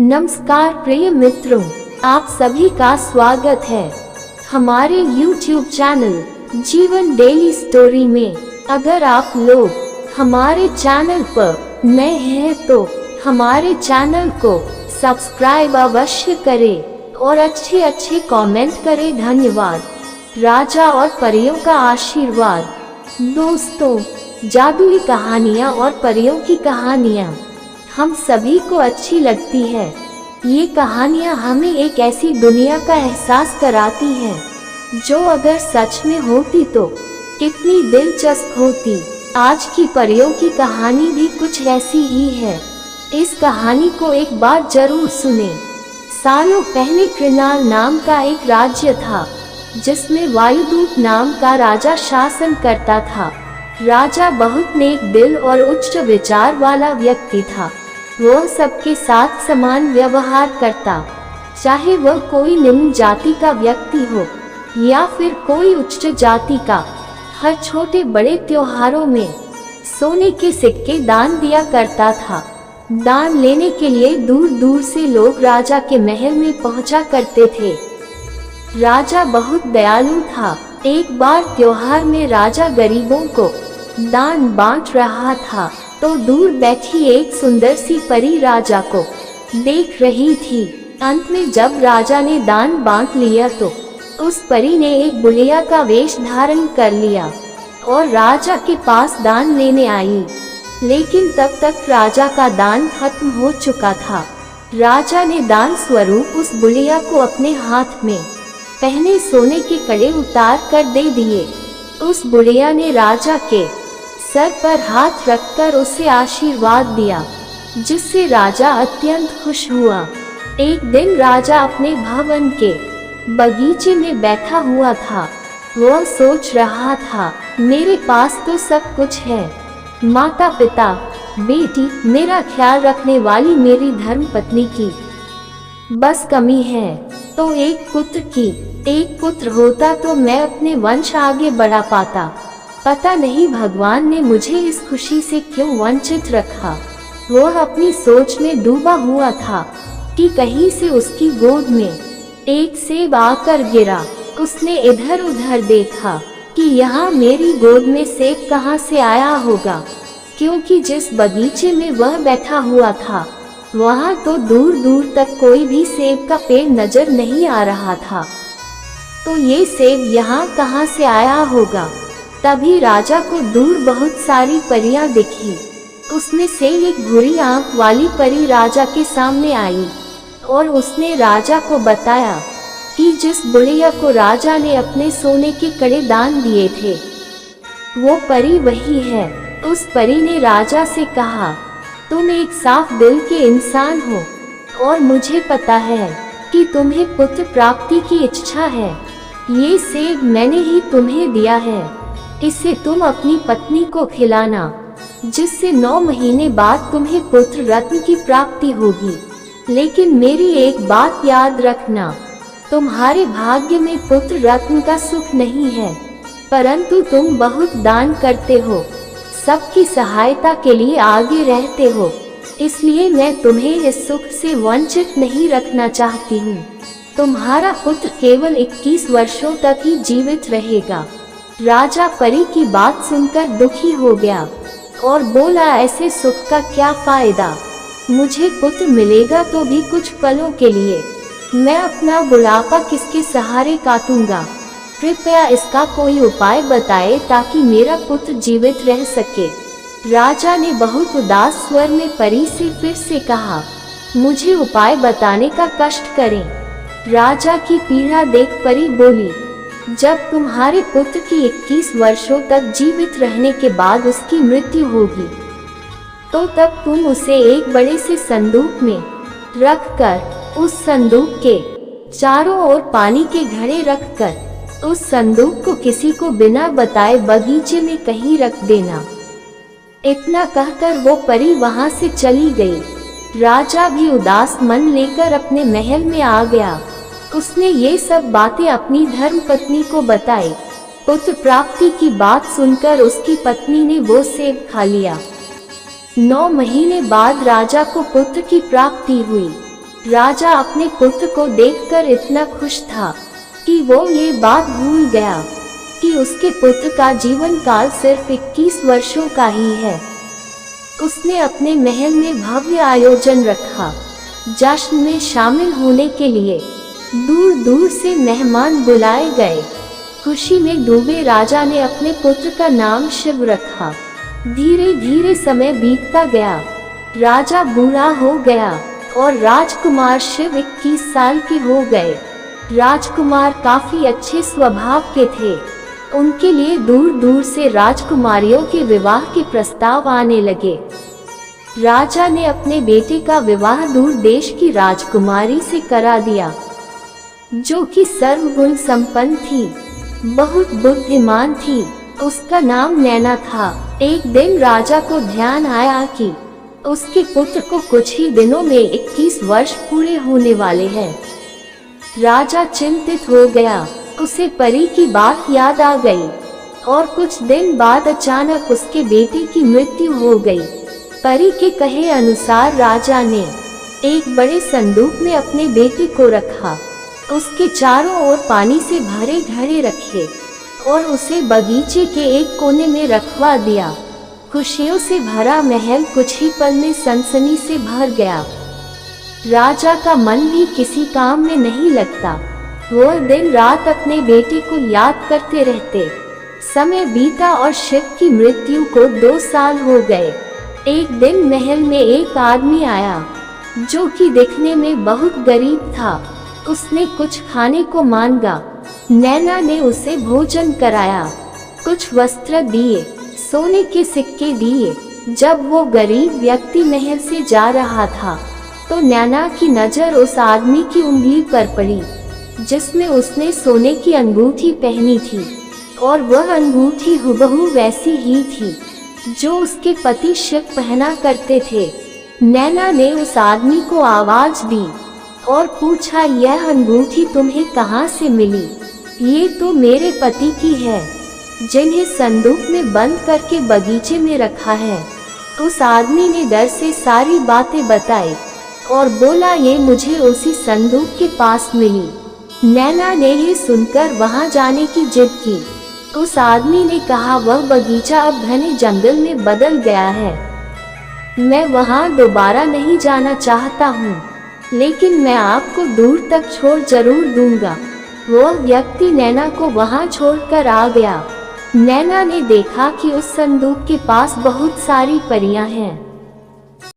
नमस्कार प्रिय मित्रों, आप सभी का स्वागत है हमारे YouTube चैनल जीवन डेली स्टोरी में। अगर आप लोग हमारे चैनल पर नए हैं तो हमारे चैनल को सब्सक्राइब अवश्य करें और अच्छे कमेंट करें। धन्यवाद। राजा और परियों का आशीर्वाद। दोस्तों, जादुई कहानियाँ और परियों की कहानियाँ हम सभी को अच्छी लगती है। ये कहानियाँ हमें एक ऐसी दुनिया का एहसास कराती हैं जो अगर सच में होती तो कितनी दिलचस्प होती। आज की परियों की कहानी भी कुछ ऐसी ही है। इस कहानी को एक बार जरूर सुने। सालों पहले कृणाल नाम का एक राज्य था जिसमें वायुदूत नाम का राजा शासन करता था। राजा बहुत नेक दिल और उच्च विचार वाला व्यक्ति था। वह सबके साथ समान व्यवहार करता, चाहे वह कोई निम्न जाति का व्यक्ति हो या फिर कोई उच्च जाति का। हर छोटे बड़े त्योहारों में सोने के सिक्के दान दिया करता था। दान लेने के लिए दूर दूर से लोग राजा के महल में पहुंचा करते थे। राजा बहुत दयालु था। एक बार त्योहार में राजा गरीबों को दान बांट रहा था तो दूर बैठी एक सुंदर सी परी राजा को देख रही थी। अंत में जब राजा ने दान बांट लिया तो उस परी ने एक बुढ़िया का वेश धारण कर लिया और राजा के पास दान लेने आई। लेकिन तब तक राजा का दान खत्म हो चुका था। राजा ने दान स्वरूप उस बुढ़िया को अपने हाथ में पहने सोने के कड़े उतार कर दे दिए। उस बुढ़िया ने राजा के सर पर हाथ रखकर उसे आशीर्वाद दिया, जिससे राजा अत्यंत खुश हुआ। एक दिन राजा अपने भवन के बगीचे में बैठा हुआ था। वह सोच रहा था, मेरे पास तो सब कुछ है। माता पिता, बेटी, मेरा ख्याल रखने वाली मेरी धर्मपत्नी की बस कमी है तो एक पुत्र की। एक पुत्र होता तो मैं अपने वंश आगे बढ़ा पाता। पता नहीं भगवान ने मुझे इस खुशी से क्यों वंचित रखा। वह अपनी सोच में डूबा हुआ था कि कहीं से उसकी गोद में एक सेब आकर गिरा। उसने इधर उधर देखा कि यहाँ मेरी गोद में सेब कहाँ से आया होगा, क्योंकि जिस बगीचे में वह बैठा हुआ था वहाँ तो दूर दूर तक कोई भी सेब का पेड़ नजर नहीं आ रहा था। तो ये सेब यहाँ कहाँ से आया होगा। तभी राजा को दूर बहुत सारी परियां दिखी। उसमें से एक भूरी आंख वाली परी राजा के सामने आई और उसने राजा को बताया कि जिस बुढ़िया को राजा ने अपने सोने के कड़े दान दिए थे वो परी वही है। उस परी ने राजा से कहा, तुम एक साफ दिल के इंसान हो और मुझे पता है कि तुम्हें पुत्र प्राप्ति की इच्छा है। ये सेब मैंने ही तुम्हें दिया है, इसे तुम अपनी पत्नी को खिलाना, जिससे 9 महीने बाद तुम्हें पुत्र रत्न की प्राप्ति होगी। लेकिन मेरी एक बात याद रखना, तुम्हारे भाग्य में पुत्र रत्न का सुख नहीं है, परंतु तुम बहुत दान करते हो, सबकी सहायता के लिए आगे रहते हो, इसलिए मैं तुम्हें इस सुख से वंचित नहीं रखना चाहती हूँ। तुम्हारा पुत्र केवल 21 वर्षों तक ही जीवित रहेगा। राजा परी की बात सुनकर दुखी हो गया और बोला, ऐसे सुख का क्या फायदा। मुझे पुत्र मिलेगा तो भी कुछ पलों के लिए। मैं अपना बुढ़ापा किसके सहारे काटूंगा। कृपया इसका कोई उपाय बताए ताकि मेरा पुत्र जीवित रह सके। राजा ने बहुत उदास स्वर में परी से फिर से कहा, मुझे उपाय बताने का कष्ट करें। राजा की पीड़ा देख परी बोली, जब तुम्हारे पुत्र की 21 वर्षों तक जीवित रहने के बाद उसकी मृत्यु होगी तो तब तुम उसे एक बड़े से संदूक में रखकर उस संदूक के चारों ओर पानी के घड़े रखकर उस संदूक को किसी को बिना बताए बगीचे में कहीं रख देना। इतना कहकर वो परी वहां से चली गई। राजा भी उदास मन लेकर अपने महल में आ गया। उसने ये सब बातें अपनी धर्मपत्नी को बताई। पुत्र प्राप्ति की बात सुनकर उसकी पत्नी ने वो सेब खा लिया। 9 महीने बाद राजा को पुत्र की प्राप्ति हुई। राजा अपने पुत्र को देखकर इतना खुश था कि वो ये बात भूल गया कि उसके पुत्र का जीवन काल सिर्फ 21 वर्षों का ही है। उसने अपने महल में भव्य आयोजन रखा। जश्न में शामिल होने के लिए दूर दूर से मेहमान बुलाए गए। खुशी में डूबे राजा ने अपने पुत्र का नाम शिव रखा। धीरे धीरे समय बीतता गया। राजा बूढ़ा हो गया और राजकुमार शिव 21 साल के हो गए। राजकुमार काफी अच्छे स्वभाव के थे। उनके लिए दूर दूर से राजकुमारियों के विवाह के प्रस्ताव आने लगे। राजा ने अपने बेटे का विवाह दूर देश की राजकुमारी से करा दिया, जो कि सर्वगुण संपन्न थी, बहुत बुद्धिमान थी। उसका नाम नैना था। एक दिन राजा को ध्यान आया कि उसके पुत्र को कुछ ही दिनों में 21 वर्ष पूरे होने वाले हैं। राजा चिंतित हो गया। उसे परी की बात याद आ गई और कुछ दिन बाद अचानक उसके बेटे की मृत्यु हो गई। परी के कहे अनुसार राजा ने एक बड़े संदूक में अपने बेटे को रखा। उसके चारों ओर पानी से भरे घड़े रखे और उसे बगीचे के एक कोने में रखवा दिया। खुशियों से भरा महल कुछ ही पल में सनसनी से भर गया। राजा का मन भी किसी काम में नहीं लगता। वो दिन रात अपने बेटे को याद करते रहते। समय बीता और शिव की मृत्यु को 2 साल हो गए। एक दिन महल में एक आदमी आया, जो कि दिखने में बहुत गरीब था। उसने कुछ खाने को मांगा। नैना ने उसे भोजन कराया, कुछ वस्त्र दिए, सोने के सिक्के दिए। जब वो गरीब व्यक्ति महल से जा रहा था तो नैना की नजर उस आदमी की उंगली पर पड़ी, जिसमें उसने सोने की अंगूठी पहनी थी, और वह अंगूठी हुबहू वैसी ही थी जो उसके पति शिव पहना करते थे। नैना ने उस आदमी को आवाज दी और पूछा, यह अंगूठी तुम्हें कहाँ से मिली? ये तो मेरे पति की है, जिन्हें संदूक में बंद करके बगीचे में रखा है। उस आदमी ने डर से सारी बातें बताई और बोला, ये मुझे उसी संदूक के पास मिली। नैना ने ये सुनकर वहां जाने की जिद की। उस आदमी ने कहा, वह बगीचा अब घने जंगल में बदल गया है। मैं वहां दोबारा नहीं जाना चाहता हूँ, लेकिन मैं आपको दूर तक छोड़ जरूर दूंगा। वह व्यक्ति नैना को वहां छोड़कर आ गया। नैना ने देखा कि उस संदूक के पास बहुत सारी परियां हैं।